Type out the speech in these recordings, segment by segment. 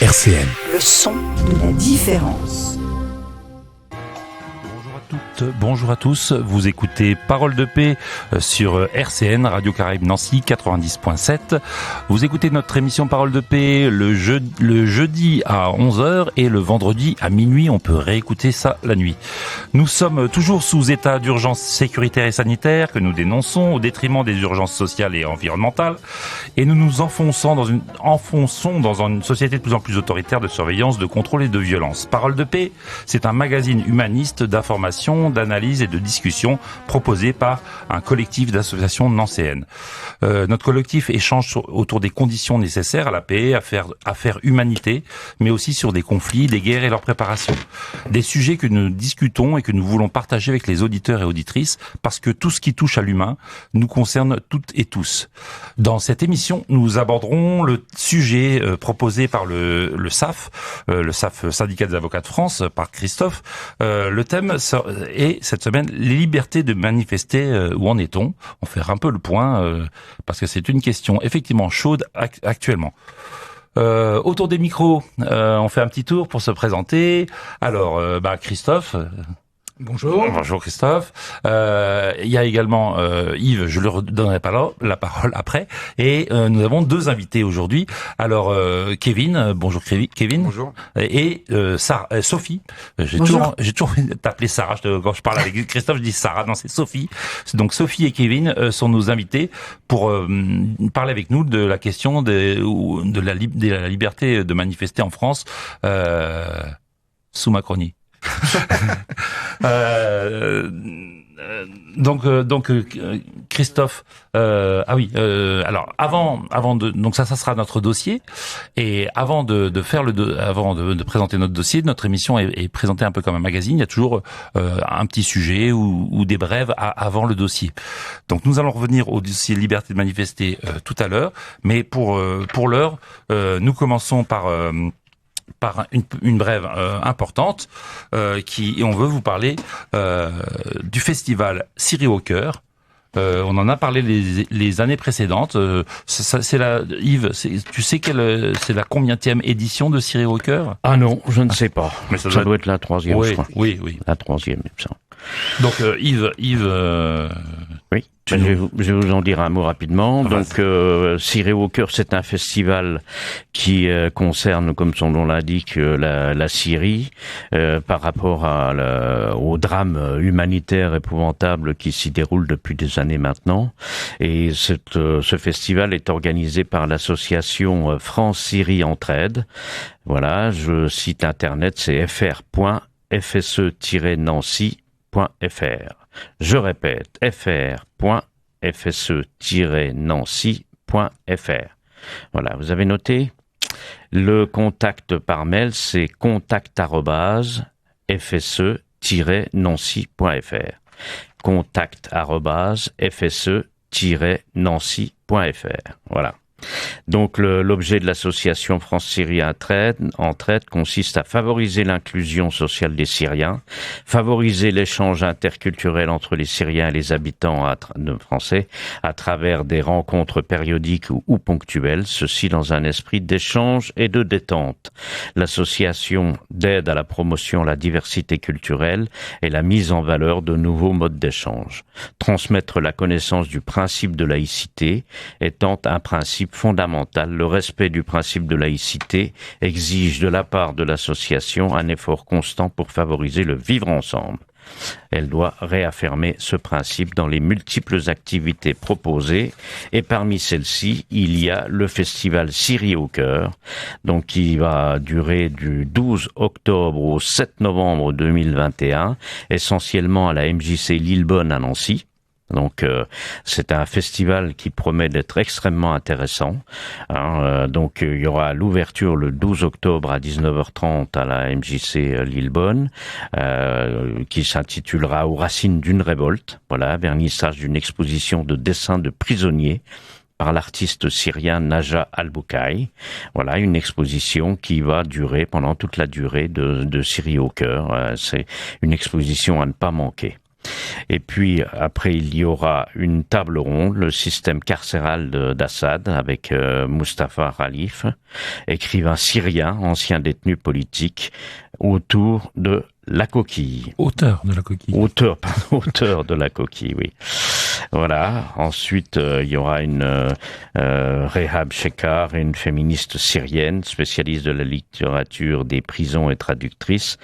RCN. Le son de la différence. Bonjour à tous, vous écoutez Parole de paix sur RCN, Radio Caraïbe Nancy 90.7. Vous écoutez notre émission Parole de paix le jeudi à 11h et le vendredi à minuit, on peut réécouter ça la nuit. Nous sommes toujours sous état d'urgence sécuritaire et sanitaire que nous dénonçons au détriment des urgences sociales et environnementales, et nous nous enfonçons dans une société de plus en plus autoritaire de surveillance, de contrôle et de violence. Parole de paix, c'est un magazine humaniste d'information, d'analyse et de discussion proposé par un collectif d'associations nancéennes. Notre collectif échange autour des conditions nécessaires à la paix, à faire humanité, mais aussi sur des conflits, des guerres et leur préparation. Des sujets que nous discutons et que nous voulons partager avec les auditeurs et auditrices, parce que tout ce qui touche à l'humain nous concerne toutes et tous. Dans cette émission, nous aborderons le sujet proposé par le SAF, Syndicat des avocats de France, par Christophe. Le thème est cette semaine les libertés de manifester. Où en est-on ? On fait un peu le point parce que c'est une question effectivement chaude actuellement. Autour des micros, on fait un petit tour pour se présenter. Alors, Christophe. Bonjour. Bonjour Christophe. Il y a également Yves, je lui redonnerai la parole après. Et nous avons deux invités aujourd'hui. Alors Kevin, bonjour Kevin. Bonjour. Et Sophie. J'ai toujours envie de t'appeler Sarah. Quand je parle avec Christophe, je dis Sarah. Non, c'est Sophie. Donc Sophie et Kevin sont nos invités pour parler avec nous de la question de la liberté de manifester en France sous Macronie. Donc Christophe, alors avant de, donc ça sera notre dossier, et avant de présenter notre dossier, notre émission est présentée un peu comme un magazine. Il y a toujours un petit sujet ou des brèves avant le dossier. Donc nous allons revenir au dossier liberté de manifester tout à l'heure, mais pour l'heure, nous commençons par une brève importante et on veut vous parler du festival Syrie au cœur. On en a parlé les années précédentes. Yves, tu sais c'est la combienième édition de Syrie au cœur ? Ah non, je ne sais pas. Mais ça doit être la troisième, oui, je crois. Oui. La troisième, il me semble. Donc Yves. Oui. Je vais vous en dire un mot rapidement. Donc, Syrie au cœur, c'est un festival qui concerne, comme son nom l'indique, la Syrie, par rapport au drame humanitaire épouvantable qui s'y déroule depuis des années maintenant. Et ce festival est organisé par l'association France-Syrie Entraide. Voilà, je cite internet, c'est fr.fse-nancy.fr. Je répète, fr.fse-nancy.fr. Voilà, vous avez noté ? Le contact par mail, c'est contact@fse-nancy.fr. contact@fse-nancy.fr. Voilà. Donc l'objet de l'association France-Syrie Entraide consiste à favoriser l'inclusion sociale des Syriens, favoriser l'échange interculturel entre les Syriens et les habitants français à travers des rencontres périodiques ou ponctuelles, ceci dans un esprit d'échange et de détente. L'association d'aide à la promotion de la diversité culturelle et la mise en valeur de nouveaux modes d'échange. Transmettre la connaissance du principe de laïcité étant un principe fondamental, le respect du principe de laïcité exige de la part de l'association un effort constant pour favoriser le vivre ensemble. Elle doit réaffirmer ce principe dans les multiples activités proposées, et parmi celles-ci, il y a le festival Syrie au cœur, donc qui va durer du 12 octobre au 7 novembre 2021, essentiellement à la MJC Lillebonne à Nancy. Donc c'est un festival qui promet d'être extrêmement intéressant. Donc il y aura l'ouverture le 12 octobre à 19h30 à la MJC Lillebonne, qui s'intitulera Aux racines d'une révolte. Voilà, vernissage d'une exposition de dessins de prisonniers par l'artiste syrien Naja Al-Boukaï. Voilà, une exposition qui va durer pendant toute la durée de Syrie au cœur. C'est une exposition à ne pas manquer. Et puis après, il y aura une table ronde, le système carcéral d'Assad, avec Mustafa Khalif, écrivain syrien, ancien détenu politique, autour de la coquille. Auteur de la coquille. Auteur de la coquille, oui. Voilà. Ensuite, il y aura une Rehab Shekar, une féministe syrienne, spécialiste de la littérature des prisons et traductrice.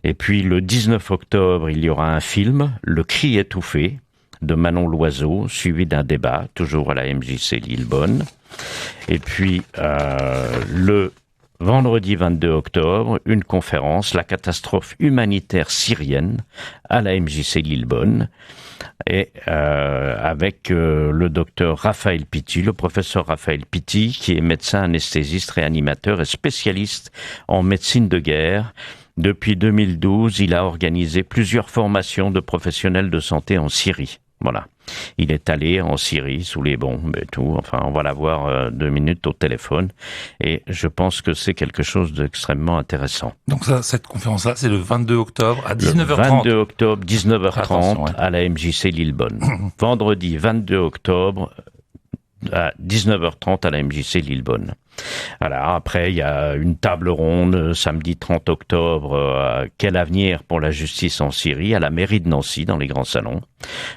Et puis, le 19 octobre, il y aura un film, Le cri étouffé, de Manon Loiseau, suivi d'un débat, toujours à la MJC Lillebonne. Et puis, le vendredi 22 octobre, une conférence, La catastrophe humanitaire syrienne, à la MJC Lillebonne, et avec le docteur Raphaël Pitti, le professeur Raphaël Pitti, qui est médecin anesthésiste, réanimateur et spécialiste en médecine de guerre. Depuis 2012, il a organisé plusieurs formations de professionnels de santé en Syrie. Voilà. Il est allé en Syrie sous les bombes et tout. Enfin, on va l'avoir 2 minutes au téléphone. Et je pense que c'est quelque chose d'extrêmement intéressant. Donc ça, cette conférence-là, c'est le 22 octobre à 19h30. Le 22 octobre, 19h30, Attention, ouais. à la MJC Lillebonne. Vendredi 22 octobre, à 19h30 à la MJC Lillebonne. Voilà, après, il y a une table ronde, samedi 30 octobre, quel avenir pour la justice en Syrie, à la mairie de Nancy, dans les grands salons.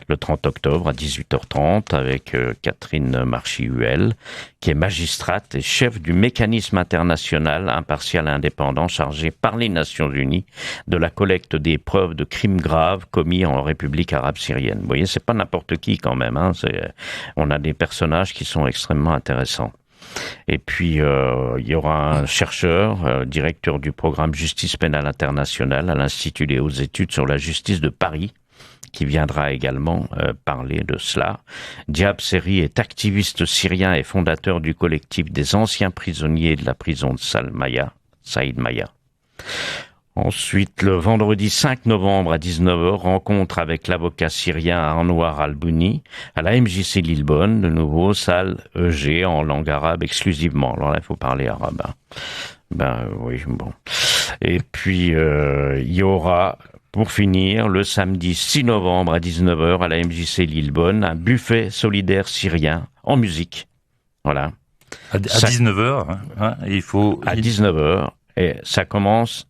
Le 30 octobre, à 18h30, avec Catherine Marchi-Huel, qui est magistrate et chef du mécanisme international impartial et indépendant chargé par les Nations Unies de la collecte des preuves de crimes graves commis en République arabe syrienne. Vous voyez, c'est pas n'importe qui quand même, hein. On a des personnages qui sont extrêmement intéressants. Et puis, il y aura un chercheur, directeur du programme Justice pénale internationale à l'Institut des hautes études sur la justice de Paris, qui viendra également parler de cela. Diab Seri est activiste syrien et fondateur du collectif des anciens prisonniers de la prison de Saïd Maya. Ensuite, le vendredi 5 novembre à 19h, rencontre avec l'avocat syrien Anwar Al-Bouni à la MJC Lillebonne, de nouveau, salle EG en langue arabe exclusivement. Alors là, il faut parler arabe. Oui, bon. Et puis, il y aura, pour finir, le samedi 6 novembre à 19h à la MJC Lillebonne, un buffet solidaire syrien en musique. Voilà. À 19h, hein, il faut... À 19h, et ça commence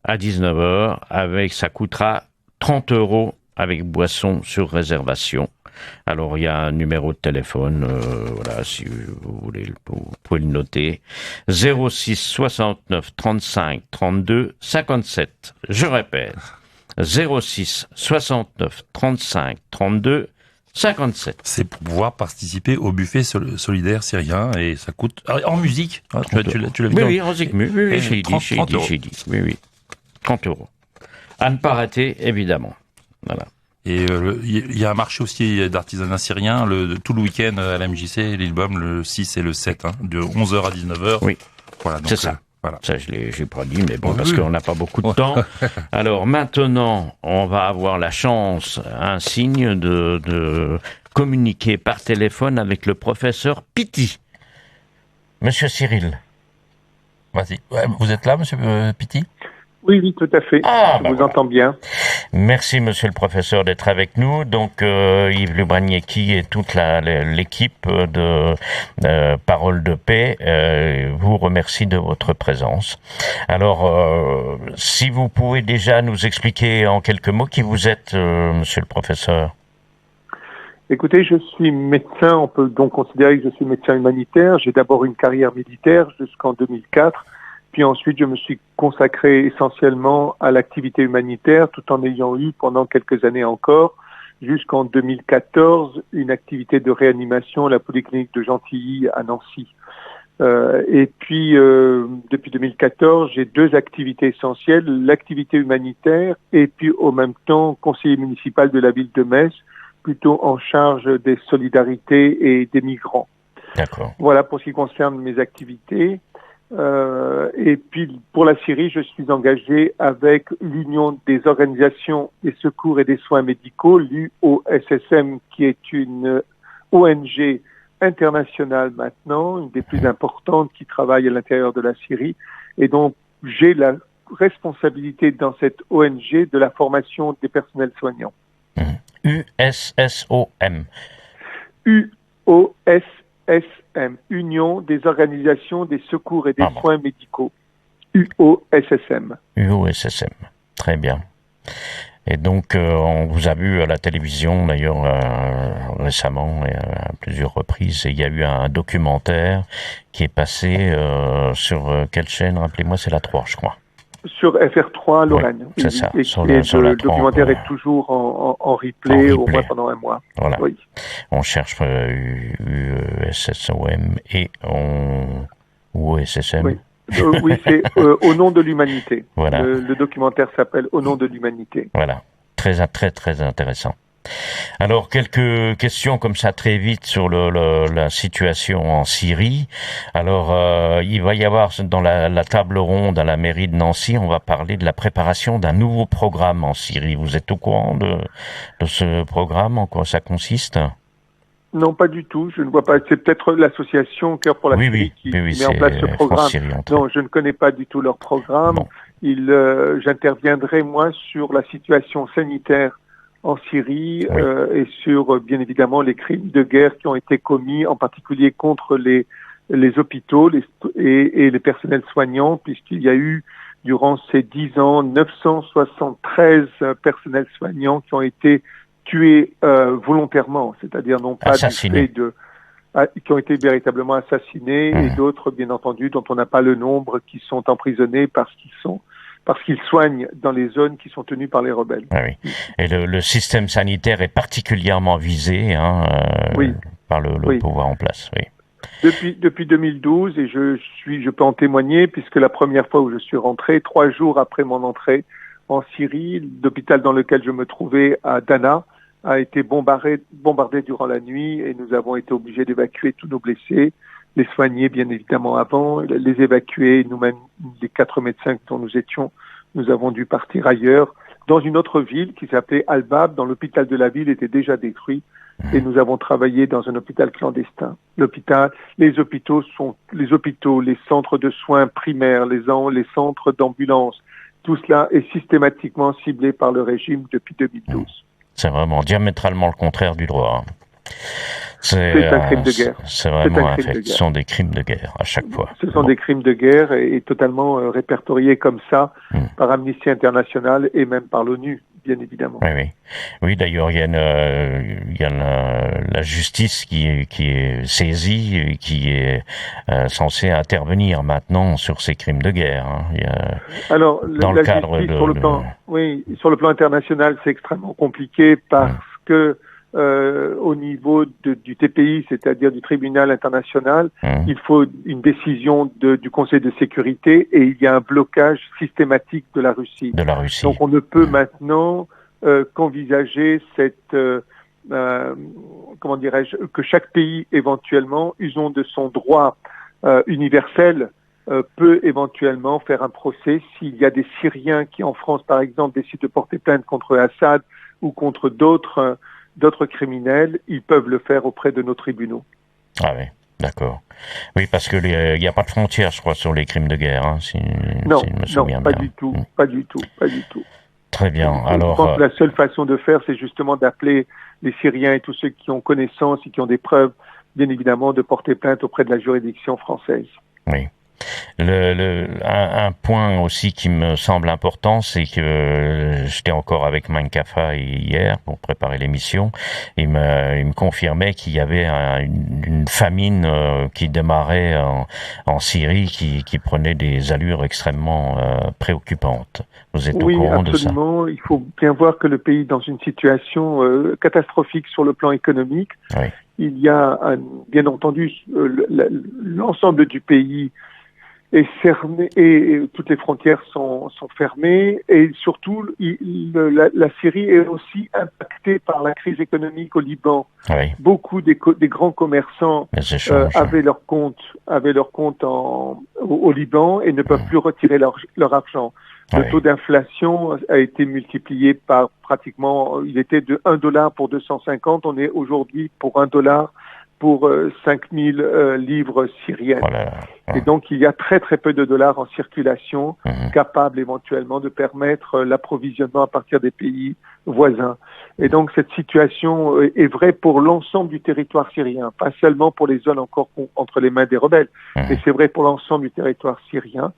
à 19h, ça coûtera 30 € avec boisson sur réservation. Alors, il y a un numéro de téléphone, voilà, si vous voulez, vous pouvez le noter. 06 69 35 32 57. Je répète. 06 69 35 32 57. C'est pour pouvoir participer au buffet solidaire syrien et ça coûte... en musique, hein, tu l'as vu. Oui, en musique, oui, j'ai dit. Oui. 30 €. À ne pas rater, évidemment. Voilà. Et il y a un marché aussi d'artisanat syrien tout le week-end à la MJC Lillebonne, le 6 et le 7, hein, de 11h à 19h. Oui, voilà, donc, c'est ça. Voilà. Ça, j'ai pas dit, mais bon, parce qu'on n'a pas beaucoup de temps. Alors maintenant, on va avoir la chance, un signe de communiquer par téléphone avec le professeur Pitti. Monsieur Cyril. Vas-y. Ouais, vous êtes là, monsieur Pitti ? Oui, tout à fait. Je vous entends bien. Merci, monsieur le professeur, d'être avec nous. Donc, Yves Lubraniecki et toute l'équipe de Parole de Paix vous remercie de votre présence. Alors, si vous pouvez déjà nous expliquer en quelques mots qui vous êtes, monsieur le professeur. Écoutez, je suis médecin. On peut donc considérer que je suis médecin humanitaire. J'ai d'abord une carrière militaire jusqu'en 2004. Puis ensuite, je me suis consacré essentiellement à l'activité humanitaire, tout en ayant eu pendant quelques années encore, jusqu'en 2014, une activité de réanimation à la polyclinique de Gentilly à Nancy. Et puis, depuis 2014, j'ai 2 activités essentielles, l'activité humanitaire et puis au même temps conseiller municipal de la ville de Metz, plutôt en charge des solidarités et des migrants. D'accord. Voilà pour ce qui concerne mes activités. Et puis pour la Syrie, je suis engagé avec l'Union des organisations des secours et des soins médicaux, l'UOSSM, qui est une ONG internationale maintenant, une des plus importantes qui travaille à l'intérieur de la Syrie. Et donc j'ai la responsabilité dans cette ONG de la formation des personnels soignants. USSOM. UOSSM, Union des organisations des secours et des soins médicaux. UOSSM. UOSSM, très bien. Et donc, on vous a vu à la télévision, d'ailleurs, récemment, à plusieurs reprises, et il y a eu un documentaire qui est passé sur quelle chaîne? Rappelez-moi, c'est la 3, je crois. Sur FR3 Lorraine. Oui, c'est ça. Et le documentaire est toujours en replay, au moins pendant un mois. Voilà. Oui. On cherche USSOM et OSSM. Oui. Oui, c'est Au nom de l'humanité. Voilà. Le documentaire s'appelle Au nom de l'humanité. Voilà. Très intéressant. Alors, quelques questions comme ça très vite sur la situation en Syrie. Alors, il va y avoir dans la table ronde à la mairie de Nancy, on va parler de la préparation d'un nouveau programme en Syrie. Vous êtes au courant de ce programme? En quoi ça consiste? Non, pas du tout. Je ne vois pas. C'est peut-être l'association Cœur pour la Syrie qui met en place ce programme. Non, je ne connais pas du tout leur programme. Bon. J'interviendrai, moi, sur la situation sanitaire en Syrie et sur, bien évidemment, les crimes de guerre qui ont été commis, en particulier contre les hôpitaux et les personnels soignants, puisqu'il y a eu, durant ces 10 ans, 973 personnels soignants qui ont été tués volontairement, c'est-à-dire non pas assassinés. qui ont été véritablement assassinés, et d'autres, bien entendu, dont on n'a pas le nombre, qui sont emprisonnés parce qu'ils soignent dans les zones qui sont tenues par les rebelles. Ah oui. Et le système sanitaire est particulièrement visé par le pouvoir en place. Oui. Depuis 2012, et je peux en témoigner, puisque la première fois où je suis rentré, 3 jours après mon entrée en Syrie, l'hôpital dans lequel je me trouvais à Dana a été bombardé durant la nuit, et nous avons été obligés d'évacuer tous nos blessés, les soigner bien évidemment avant, les évacuer, nous-mêmes, les 4 médecins dont nous étions, nous avons dû partir ailleurs, dans une autre ville qui s'appelait Al-Bab, dont l'hôpital de la ville était déjà détruit, et nous avons travaillé dans un hôpital clandestin. Les hôpitaux, les centres de soins primaires, les centres d'ambulance, tout cela est systématiquement ciblé par le régime depuis 2012. C'est vraiment diamétralement le contraire du droit. C'est un crime de guerre. C'est vraiment ce sont des crimes de guerre à chaque fois. Ce sont des crimes de guerre et totalement répertoriés comme ça par Amnesty International et même par l'ONU, bien évidemment. Oui, d'ailleurs, il y a la justice qui est saisie et qui est censée intervenir maintenant sur ces crimes de guerre. Alors, dans le cadre sur le plan international, c'est extrêmement compliqué parce que au niveau du TPI, c'est-à-dire du tribunal international, il faut une décision du Conseil de sécurité, et il y a un blocage systématique de la Russie. Donc on ne peut maintenant qu'envisager que chaque pays éventuellement, usant de son droit universel, peut éventuellement faire un procès s'il y a des Syriens qui, en France par exemple, décident de porter plainte contre Assad ou contre d'autres criminels, ils peuvent le faire auprès de nos tribunaux. Ah oui, d'accord. Oui, parce que il n'y a pas de frontières, je crois, sur les crimes de guerre, non, si je me souviens pas bien. Du tout. Très bien. Alors, je pense que la seule façon de faire, c'est justement d'appeler les Syriens et tous ceux qui ont connaissance et qui ont des preuves, bien évidemment, de porter plainte auprès de la juridiction française. Oui. Un point aussi qui me semble important, c'est que j'étais encore avec Mankafa hier pour préparer l'émission. Il me confirmait qu'il y avait une famine qui démarrait en Syrie, qui prenait des allures extrêmement préoccupantes. Vous êtes au courant de ça? Oui, absolument. Il faut bien voir que le pays est dans une situation catastrophique sur le plan économique. Oui. Il y a bien entendu l'ensemble du pays est fermé, et toutes les frontières sont fermées, et surtout la Syrie est aussi impactée par la crise économique au Liban. Oui. Beaucoup des grands commerçants avaient leur compte au Liban et ne peuvent plus retirer leur argent. Le taux d'inflation a été multiplié par pratiquement, il était de $1 pour 250, on est aujourd'hui pour $1 pour 5000 livres syriennes. Voilà. Et donc, il y a très très peu de dollars en circulation, capables éventuellement de permettre l'approvisionnement à partir des pays voisins. Et donc, cette situation est vraie pour l'ensemble du territoire syrien, pas seulement pour les zones encore entre les mains des rebelles, mais c'est vrai pour l'ensemble du territoire syrien.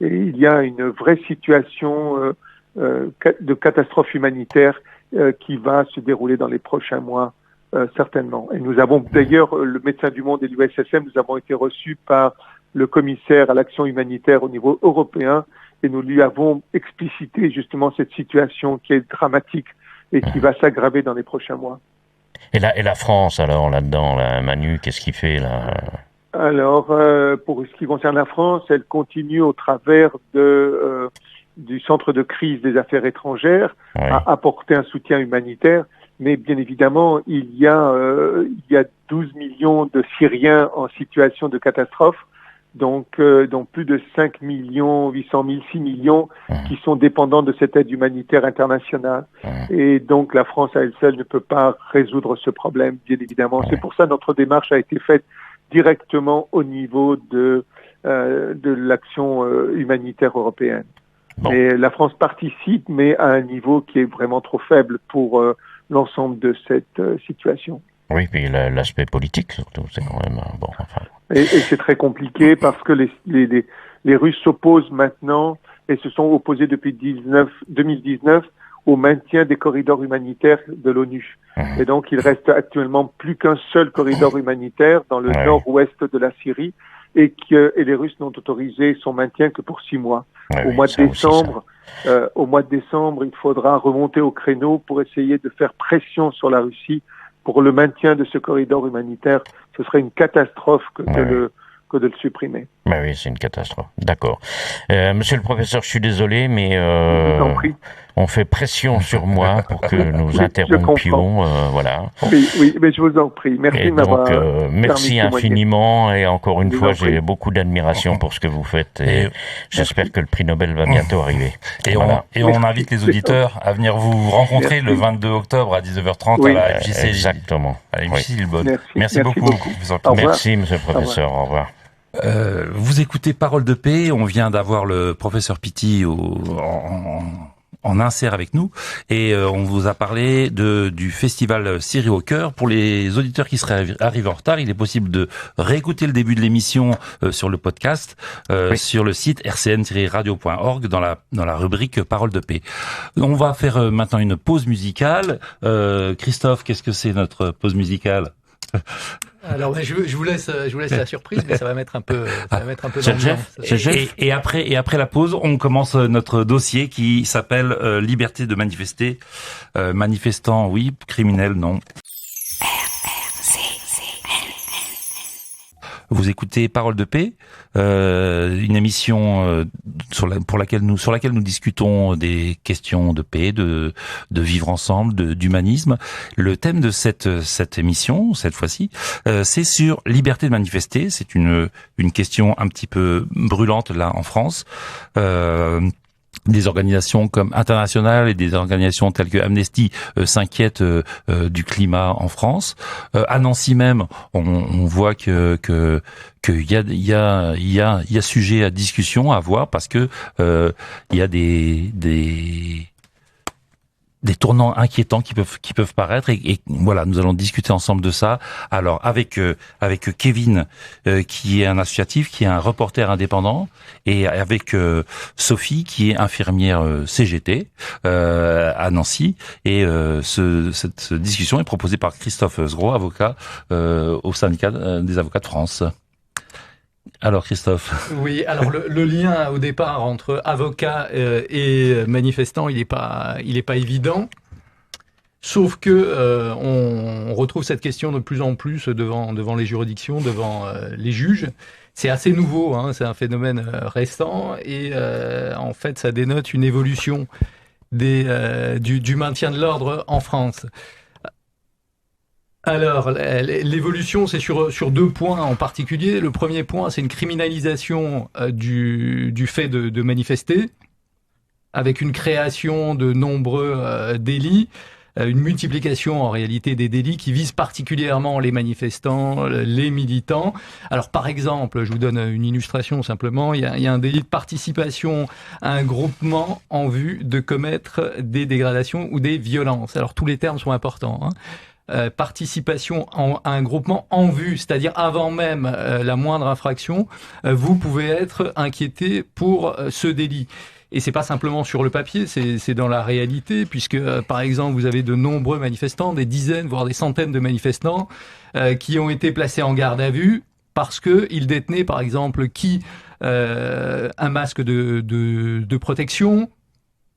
Et il y a une vraie situation de catastrophe humanitaire qui va se dérouler dans les prochains mois, certainement. Et nous avons d'ailleurs, le Médecins du Monde et l'USSM, nous avons été reçus par le commissaire à l'action humanitaire au niveau européen et nous lui avons explicité justement cette situation qui est dramatique et qui va s'aggraver dans les prochains mois. Et la France, alors, là-dedans, là, Manu, qu'est-ce qu'il fait, là? Alors, pour ce qui concerne la France, elle continue au travers du Centre de crise des affaires étrangères à apporter un soutien humanitaire. Mais bien évidemment, il y a 12 millions de Syriens en situation de catastrophe, donc plus de 5 millions, 800 000, 6 millions qui sont dépendants de cette aide humanitaire internationale. Et donc la France à elle seule ne peut pas résoudre ce problème, bien évidemment. C'est pour ça que notre démarche a été faite directement au niveau de l'action humanitaire européenne. Bon. Et la France participe, mais à un niveau qui est vraiment trop faible pour l'ensemble de cette situation. Oui, puis l'aspect politique surtout, c'est quand même bon. Enfin. Et c'est très compliqué parce que les Russes s'opposent maintenant et se sont opposés depuis 2019 au maintien des corridors humanitaires de l'ONU. Et donc, il reste actuellement plus qu'un seul corridor humanitaire dans le nord-ouest de la Syrie et les Russes n'ont autorisé son maintien que pour 6 mois. Au mois de décembre, il faudra remonter au créneau pour essayer de faire pression sur la Russie pour le maintien de ce corridor humanitaire. Ce serait une catastrophe que de le supprimer. Ben oui, c'est une catastrophe. D'accord. Monsieur le professeur, je suis désolé, mais on fait pression sur moi pour que nous interrompions. Voilà. Oui, mais je vous en prie. Merci de m'avoir merci infiniment et encore une fois, j'ai beaucoup d'admiration pour ce que vous faites et j'espère que le prix Nobel va bientôt arriver. Et on invite les auditeurs à venir vous rencontrer le 22 octobre à 19h30 à la FJC. Exactement. À la FJC Lillebonne. Merci beaucoup. Merci, monsieur le professeur. Au revoir. Vous écoutez Parole de paix, on vient d'avoir le professeur Pitti en insert avec nous et on vous a parlé du festival Syrie au cœur. Pour les auditeurs qui seraient arrivés en retard, il est possible de réécouter le début de l'émission sur le podcast sur le site rcn-radio.org dans la rubrique Parole de paix. On va faire maintenant une pause musicale. Christophe, qu'est-ce que c'est notre pause musicale? Alors je vous laisse la surprise, mais ça va mettre un peu d'ambiance. Et après la pause, on commence notre dossier qui s'appelle Liberté de manifester. Manifestant, oui. Criminel, non. Vous écoutez Parole de paix, une émission sur laquelle nous discutons des questions de paix, de vivre ensemble, d'humanisme. Le thème de cette émission, cette fois-ci, c'est sur liberté de manifester. C'est une question un petit peu brûlante là en France. Des organisations comme internationales et des organisations telles que Amnesty s'inquiètent du climat en France. À Nancy même, on voit que il y a sujet à discussion à voir parce que il y a des tournants inquiétants qui peuvent paraître et voilà, nous allons discuter ensemble de ça. Alors avec Kevin qui est un associatif, qui est un reporter indépendant, et avec Sophie qui est infirmière CGT à Nancy, et cette discussion est proposée par Christophe Sgro, avocat au syndicat des avocats de France. Alors Christophe. Oui, alors le lien au départ entre avocat et manifestant, il est pas évident. Sauf que on retrouve cette question de plus en plus devant les juridictions, devant les juges. C'est assez nouveau, hein, c'est un phénomène récent et en fait ça dénote une évolution du maintien de l'ordre en France. Alors, l'évolution, c'est sur 2 points en particulier. Le premier point, c'est une criminalisation du fait de manifester, avec une création de nombreux délits. une multiplication en réalité des délits qui visent particulièrement les manifestants, les militants. Alors par exemple, je vous donne une illustration simplement, il y a un délit de participation à un groupement en vue de commettre des dégradations ou des violences. Alors tous les termes sont importants, hein. Participation à un groupement en vue, c'est-à-dire avant même la moindre infraction, vous pouvez être inquiété pour ce délit. Et c'est pas simplement sur le papier, c'est dans la réalité, puisque par exemple vous avez de nombreux manifestants, des dizaines voire des centaines de manifestants qui ont été placés en garde à vue parce que ils détenaient par exemple un masque de protection,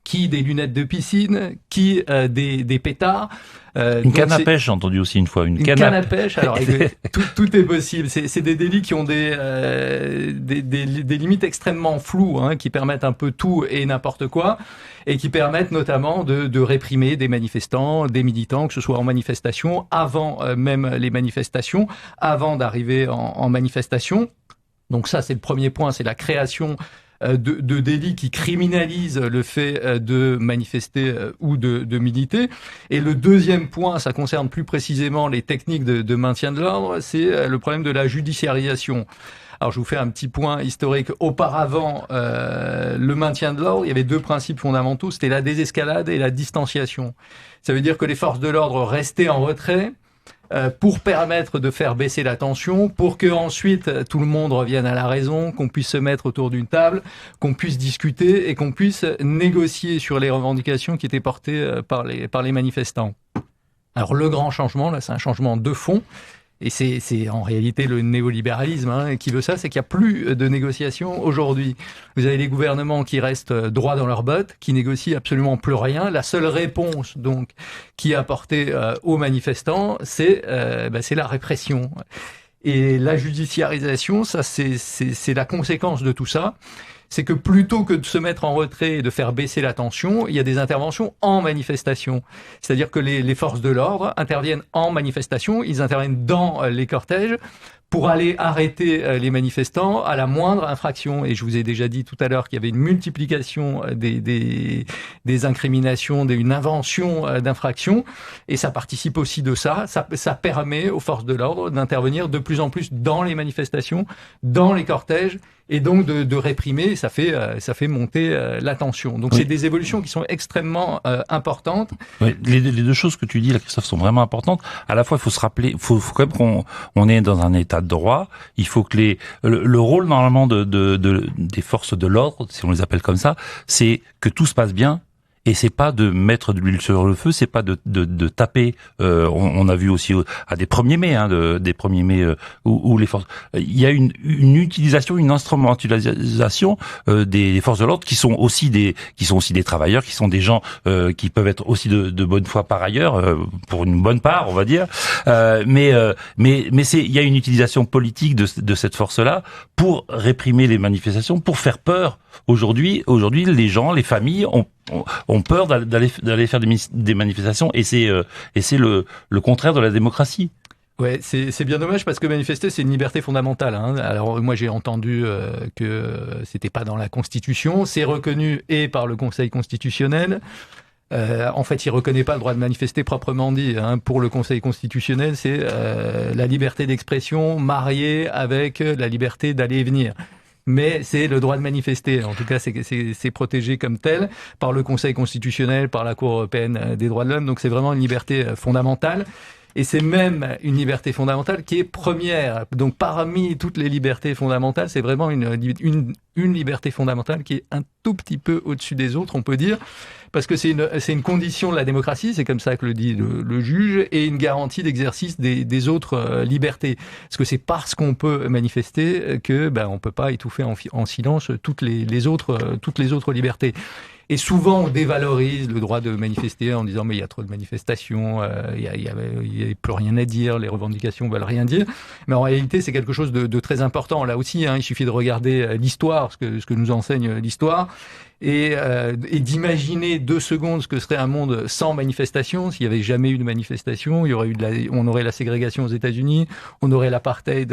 qui des lunettes de piscine, qui des pétards. Une canne à pêche, j'ai entendu aussi une fois. Une canne à pêche. Alors, tout est possible. C'est des délits qui ont des limites extrêmement floues, hein, qui permettent un peu tout et n'importe quoi, et qui permettent notamment de réprimer des manifestants, des militants, que ce soit en manifestation, avant même les manifestations, avant d'arriver en manifestation. Donc ça, c'est le premier point, c'est la création de délits qui criminalisent le fait de manifester ou de militer. Et le deuxième point, ça concerne plus précisément les techniques de maintien de l'ordre, c'est le problème de la judiciarisation. Alors je vous fais un petit point historique. Auparavant, le maintien de l'ordre, il y avait deux principes fondamentaux, c'était la désescalade et la distanciation. Ça veut dire que les forces de l'ordre restaient en retrait pour permettre de faire baisser la tension, pour que ensuite tout le monde revienne à la raison, qu'on puisse se mettre autour d'une table, qu'on puisse discuter et qu'on puisse négocier sur les revendications qui étaient portées par les manifestants. Alors le grand changement, là, c'est un changement de fond. Et c'est en réalité le néolibéralisme qui veut ça, c'est qu'il n'y a plus de négociations aujourd'hui. Vous avez les gouvernements qui restent droits dans leurs bottes, qui négocient absolument plus rien. La seule réponse donc qui est apportée aux manifestants, c'est la répression. Et la judiciarisation, ça c'est la conséquence de tout ça. C'est que plutôt que de se mettre en retrait et de faire baisser la tension, il y a des interventions en manifestation. C'est-à-dire que les forces de l'ordre interviennent en manifestation, ils interviennent dans les cortèges pour aller arrêter les manifestants à la moindre infraction. Et je vous ai déjà dit tout à l'heure qu'il y avait une multiplication des incriminations, une invention d'infractions, et ça participe aussi de ça. Ça permet aux forces de l'ordre d'intervenir de plus en plus dans les manifestations, dans les cortèges, et donc de réprimer. Ça fait monter la tension. Donc c'est des évolutions qui sont extrêmement importantes. Oui, les deux choses que tu dis là, Christophe, sont vraiment importantes. À la fois, il faut se rappeler, faut quand même qu'on est dans un état de droit. Il faut que le rôle normalement des forces de l'ordre, si on les appelle comme ça, c'est que tout se passe bien. Et c'est pas de mettre de l'huile sur le feu, c'est pas de taper. On a vu aussi à des 1er mai, des 1er mai où les forces. Il y a une utilisation, une instrumentalisation des forces de l'ordre qui sont aussi des travailleurs, qui sont des gens qui peuvent être aussi de bonne foi par ailleurs, pour une bonne part, on va dire. Mais il y a une utilisation politique de cette force-là pour réprimer les manifestations, pour faire peur. Aujourd'hui, les gens, les familles ont peur d'aller faire des manifestations, et c'est le contraire de la démocratie. Ouais, c'est bien dommage parce que manifester, c'est une liberté fondamentale. Alors moi, j'ai entendu que c'était pas dans la Constitution. C'est reconnu et par le Conseil constitutionnel. En fait, il reconnaît pas le droit de manifester proprement dit. Pour le Conseil constitutionnel, c'est la liberté d'expression mariée avec la liberté d'aller et venir. Mais c'est le droit de manifester. En tout cas, c'est protégé comme tel par le Conseil constitutionnel, par la Cour européenne des droits de l'homme. Donc c'est vraiment une liberté fondamentale. Et c'est même une liberté fondamentale qui est première. Donc parmi toutes les libertés fondamentales, c'est vraiment une liberté fondamentale qui est un tout petit peu au-dessus des autres, on peut dire, parce que c'est une condition de la démocratie, c'est comme ça que le dit le juge, et une garantie d'exercice des autres libertés. Parce que c'est parce qu'on peut manifester que on peut pas étouffer en silence toutes les autres libertés. Et souvent, on dévalorise le droit de manifester en disant mais il y a trop de manifestations, il y a plus rien à dire, les revendications veulent rien dire. Mais en réalité, c'est quelque chose de très important. Là aussi, il suffit de regarder l'histoire, ce que nous enseigne l'histoire. et d'imaginer 2 secondes ce que serait un monde sans manifestation. S'il n'y avait jamais eu de manifestation, on aurait la ségrégation aux États-Unis, on aurait l'apartheid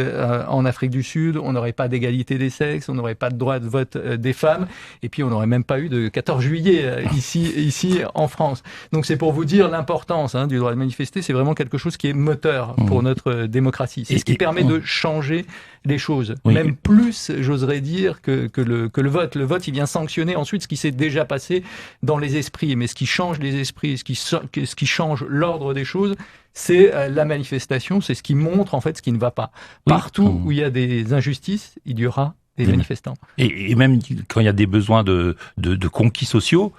en Afrique du Sud, on n'aurait pas d'égalité des sexes, on n'aurait pas de droit de vote des femmes, et puis on n'aurait même pas eu de 14 juillet ici en France. Donc c'est pour vous dire l'importance du droit de manifester. C'est vraiment quelque chose qui est moteur pour notre démocratie. C'est ce qui permet de changer les choses. Oui. Même plus, j'oserais dire, que le vote. Le vote, il vient sanctionner ensuite ce qui s'est déjà passé dans les esprits. Mais ce qui change les esprits, ce qui change l'ordre des choses, c'est la manifestation. C'est ce qui montre, en fait, ce qui ne va pas. Partout où il y a des injustices, il y aura des manifestants. Et même quand il y a des besoins de conquis sociaux,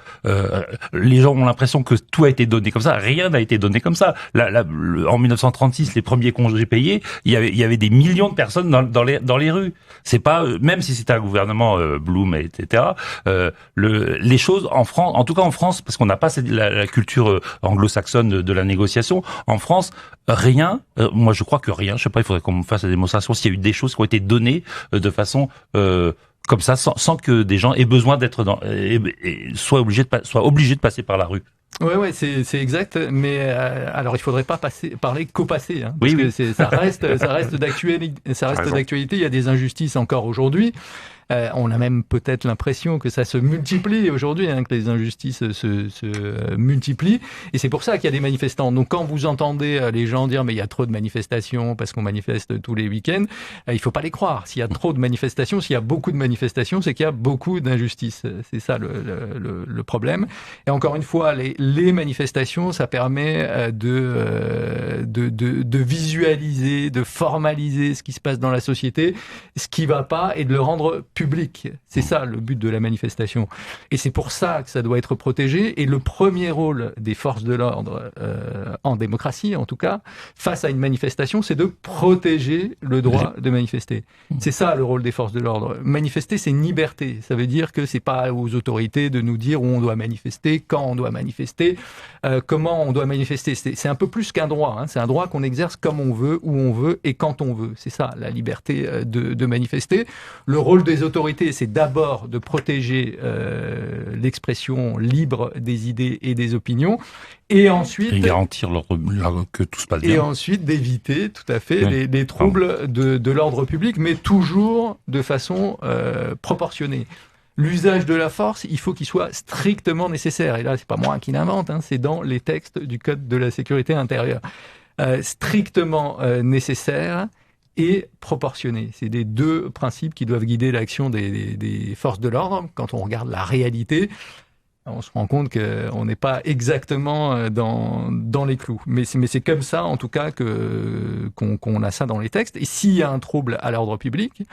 les gens ont l'impression que tout a été donné comme ça. Rien n'a été donné comme ça. En 1936, les premiers congés payés, il y avait des millions de personnes dans les rues. C'est pas, même si c'était un gouvernement Blum, etc. Les choses en France, en tout cas en France, parce qu'on n'a pas la culture anglo-saxonne de la négociation. En France, rien. Moi, je crois que rien. Je sais pas. Il faudrait qu'on me fasse la démonstration s'il y a eu des choses qui ont été données de façon comme ça, sans que des gens aient besoin d'être soient obligés de passer par la rue. Ouais, c'est exact. Mais alors, il faudrait pas parler qu'au passé, parce que ça reste d'actualité. Il y a des injustices encore aujourd'hui. On a même peut-être l'impression que ça se multiplie aujourd'hui, que les injustices se multiplient. Et c'est pour ça qu'il y a des manifestants. Donc quand vous entendez les gens dire mais il y a trop de manifestations parce qu'on manifeste tous les week-ends, il faut pas les croire. S'il y a trop de manifestations, s'il y a beaucoup de manifestations, c'est qu'il y a beaucoup d'injustices. C'est ça le problème. Et encore une fois, les manifestations, ça permet de visualiser, de formaliser ce qui se passe dans la société, ce qui va pas, et de le rendre public. C'est ça le but de la manifestation. Et c'est pour ça que ça doit être protégé. Et le premier rôle des forces de l'ordre, en démocratie en tout cas, face à une manifestation, c'est de protéger le droit de manifester. C'est ça le rôle des forces de l'ordre. Manifester, c'est une liberté. Ça veut dire que c'est pas aux autorités de nous dire où on doit manifester, quand on doit manifester, comment on doit manifester. C'est un peu plus qu'un droit. C'est un droit qu'on exerce comme on veut, où on veut et quand on veut. C'est ça, la liberté de manifester. Le rôle des autorités, c'est d'abord de protéger l'expression libre des idées et des opinions, et ensuite et garantir que tout se passe bien. Et ensuite d'éviter tout à fait les troubles de l'ordre public, mais toujours de façon proportionnée. L'usage de la force, il faut qu'il soit strictement nécessaire. Et là, c'est pas moi qui l'invente, c'est dans les textes du Code de la sécurité intérieure. Strictement nécessaire et proportionné. C'est les deux principes qui doivent guider l'action des forces de l'ordre. Quand on regarde la réalité, on se rend compte qu'on n'est pas exactement dans les clous. Mais c'est comme ça, en tout cas, qu'on a ça dans les textes. Et s'il y a un trouble à l'ordre public,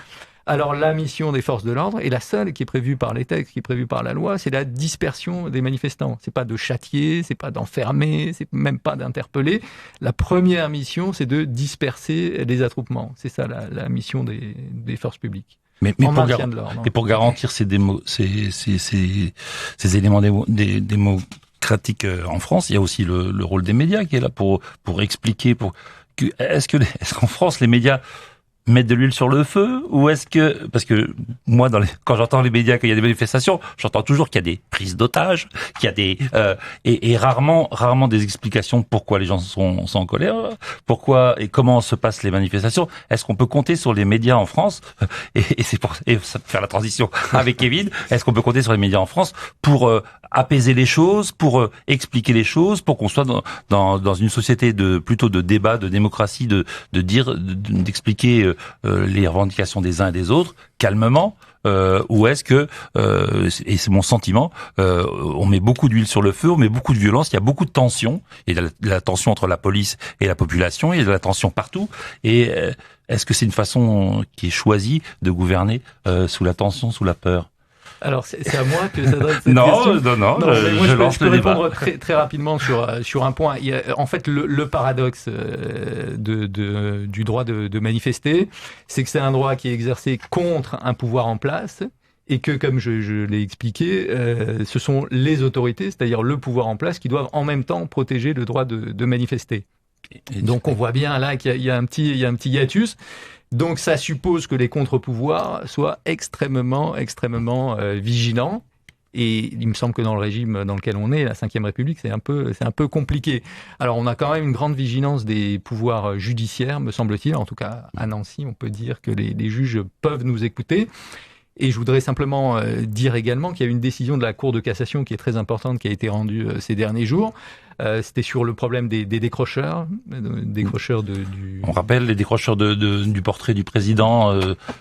alors la mission des forces de l'ordre, et la seule qui est prévue par les textes, qui est prévue par la loi, c'est la dispersion des manifestants. C'est pas de châtier, c'est pas d'enfermer, c'est même pas d'interpeller. La première mission, c'est de disperser les attroupements. C'est ça la mission des forces publiques. Mais pour garantir ces éléments démocratiques en France, il y a aussi le rôle des médias qui est là pour expliquer. Est-ce qu'en France les médias mettre de l'huile sur le feu, ou est-ce que, parce que moi quand j'entends les médias, quand il y a des manifestations, j'entends toujours qu'il y a des prises d'otages, qu'il y a des et rarement des explications pourquoi les gens sont en colère, pourquoi et comment se passent les manifestations. Est-ce qu'on peut compter sur les médias en France, et c'est pour faire la transition avec Kevin, est-ce qu'on peut compter sur les médias en France pour apaiser les choses, pour expliquer les choses, pour qu'on soit dans une société plutôt de débat, de démocratie, d'expliquer les revendications des uns et des autres calmement, ou est-ce que, et c'est mon sentiment, on met beaucoup d'huile sur le feu, on met beaucoup de violence, il y a beaucoup de tension, et de la tension entre la police et la population, il y a de la tension partout, et est-ce que c'est une façon qui est choisie de gouverner sous la tension, sous la peur ? Alors, c'est à moi que s'adresse cette question. Non, je lance le débat. Je peux répondre très rapidement sur un point. Il y a, en fait, le paradoxe du droit de manifester, c'est que c'est un droit qui est exercé contre un pouvoir en place, et que, comme je l'ai expliqué, ce sont les autorités, c'est-à-dire le pouvoir en place, qui doivent en même temps protéger le droit de manifester. Donc on voit bien là qu'il y a un petit hiatus. Donc ça suppose que les contre-pouvoirs soient extrêmement vigilants. Et il me semble que dans le régime dans lequel on est, la Ve République, c'est un peu compliqué. Alors, on a quand même une grande vigilance des pouvoirs judiciaires, me semble-t-il. En tout cas, à Nancy, on peut dire que les juges peuvent nous écouter. Et je voudrais simplement dire également qu'il y a une décision de la Cour de cassation qui est très importante, qui a été rendue ces derniers jours. C'était sur le problème des décrocheurs, du... On rappelle, les décrocheurs du portrait du président,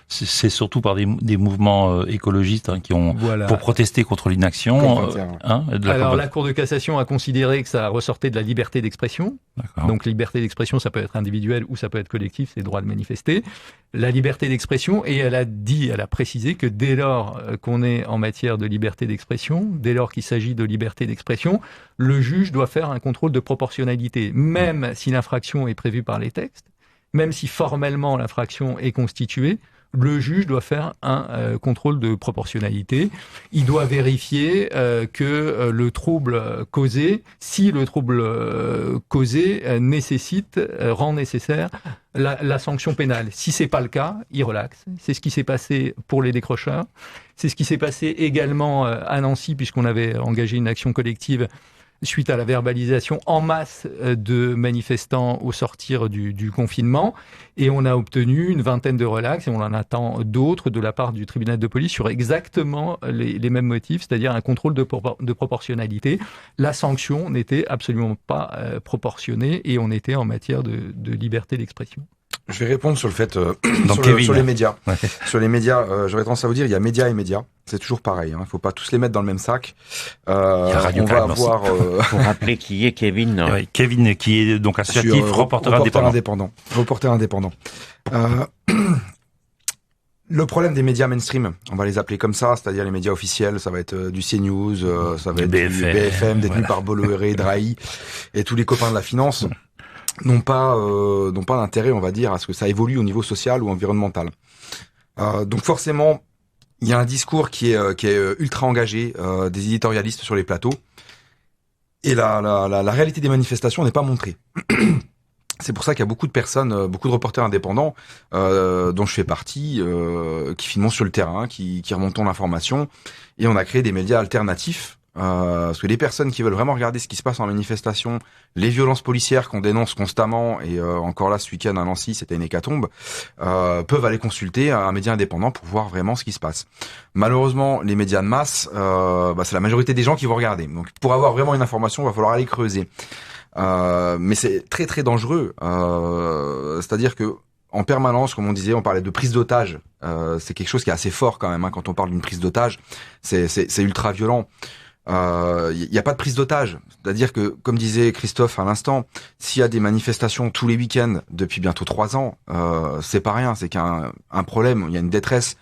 c'est surtout par des mouvements écologistes qui ont pour protester contre l'inaction. La Cour de cassation a considéré que ça ressortait de la liberté d'expression. D'accord. Donc liberté d'expression, ça peut être individuel ou ça peut être collectif, c'est le droit de manifester. La liberté d'expression, et elle a précisé que dès lors qu'on est en matière de liberté d'expression, dès lors qu'il s'agit de liberté d'expression, le juge doit faire un contrôle de proportionnalité, même si l'infraction est prévue par les textes, même si formellement l'infraction est constituée, le juge doit faire un contrôle de proportionnalité. Il doit vérifier que le trouble causé, si le trouble causé rend nécessaire la sanction pénale. Si c'est pas le cas, il relaxe. C'est ce qui s'est passé pour les décrocheurs. C'est ce qui s'est passé également à Nancy, puisqu'on avait engagé une action collective suite à la verbalisation en masse de manifestants au sortir du confinement. Et on a obtenu une vingtaine de relax, et on en attend d'autres de la part du tribunal de police sur exactement les mêmes motifs, c'est-à-dire un contrôle de proportionnalité. La sanction n'était absolument pas proportionnée, et on était en matière de liberté d'expression. Je vais répondre sur le fait sur les médias. Ouais. Sur les médias, j'aurais tendance à vous dire, il y a médias et médias. C'est toujours pareil. Il faut pas tous les mettre dans le même sac. On va avoir. Pour rappeler qui est Kevin. Ouais, Kevin, qui est donc associatif, reporter indépendant. Reporter indépendant. Le problème des médias mainstream, on va les appeler comme ça, c'est-à-dire les médias officiels, ça va être du CNews, ça va être du BFM, détenu par Bolloré, Drahi et tous les copains de la finance. N'ont pas d'intérêt, on va dire, à ce que ça évolue au niveau social ou environnemental. Donc forcément, il y a un discours qui est ultra engagé, des éditorialistes sur les plateaux, et la réalité des manifestations n'est pas montrée. C'est pour ça qu'il y a beaucoup de personnes, beaucoup de reporters indépendants, dont je fais partie, qui filmons sur le terrain, qui remontons l'information, et on a créé des médias alternatifs. Parce que les personnes qui veulent vraiment regarder ce qui se passe en manifestation, les violences policières qu'on dénonce constamment, et encore là ce week-end à Nancy c'était une hécatombe, peuvent aller consulter un média indépendant pour voir vraiment ce qui se passe. Malheureusement, les médias de masse, c'est la majorité des gens qui vont regarder. Donc pour avoir vraiment une information, il va falloir aller creuser. Mais c'est très très dangereux. C'est-à-dire que en permanence, comme on disait, on parlait de prise d'otage. C'est quelque chose qui est assez fort quand même. Hein, quand on parle d'une prise d'otage, c'est ultra violent. Il n'y a pas de prise d'otage. C'est-à-dire que, comme disait Christophe à l'instant, s'il y a des manifestations tous les week-ends depuis bientôt 3 ans, c'est pas rien. C'est qu'il y a un problème. Il y a une détresse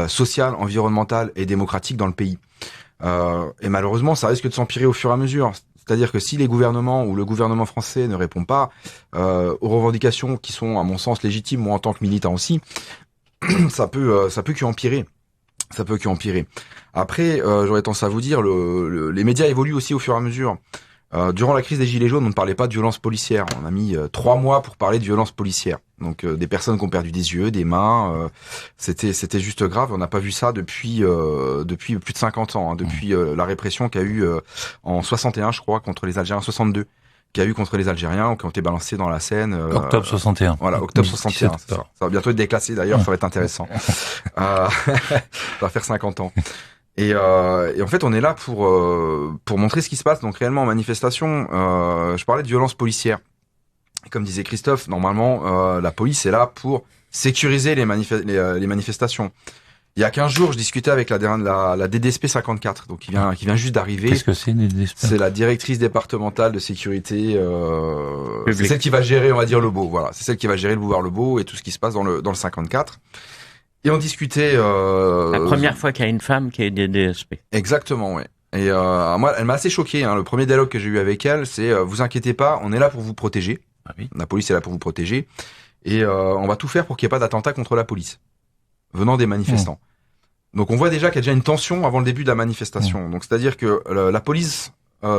sociale, environnementale et démocratique dans le pays. Et malheureusement, ça risque de s'empirer au fur et à mesure. C'est-à-dire que si les gouvernements ou le gouvernement français ne répond pas aux revendications qui sont, à mon sens, légitimes, moi en tant que militant aussi, ça peut qu'empirer. Ça peut qu'empirer. Après, j'aurais tendance à vous dire, les médias évoluent aussi au fur et à mesure. Durant la crise des Gilets jaunes, on ne parlait pas de violence policière. On a mis 3 mois pour parler de violence policière. Donc des personnes qui ont perdu des yeux, des mains. C'était juste grave. On n'a pas vu ça depuis plus de 50 ans. Hein, depuis la répression qu'il y a eu en 61, je crois, contre les Algériens, 62. Qu'il y a eu contre les Algériens, qui ont été balancés dans la Seine. Octobre 61. Voilà, octobre 61. Ça va bientôt être déclassé d'ailleurs, ça va être intéressant. Ça va faire 50 ans. Et en fait, on est là pour montrer ce qui se passe. Donc réellement en manifestation, je parlais de violence policière. Comme disait Christophe, normalement, la police est là pour sécuriser les manifestations. Il y a 15 jours, je discutais avec la DDSP 54, donc qui vient juste d'arriver. Qu'est-ce que c'est, une DDSP? C'est la directrice départementale de sécurité. C'est celle qui va gérer, on va dire, le Beau. Voilà, c'est celle qui va gérer le boulevard Le Beau et tout ce qui se passe dans le 54. Et on discutait. La première fois qu'il y a une femme qui est DDSP. Exactement, ouais. Et moi, elle m'a assez choqué. Hein. Le premier dialogue que j'ai eu avec elle, c'est vous inquiétez pas, on est là pour vous protéger. Ah oui. La police est là pour vous protéger, et on va tout faire pour qu'il n'y ait pas d'attentat contre la police venant des manifestants. Donc on voit déjà qu'il y a déjà une tension avant le début de la manifestation. Donc c'est-à-dire que la police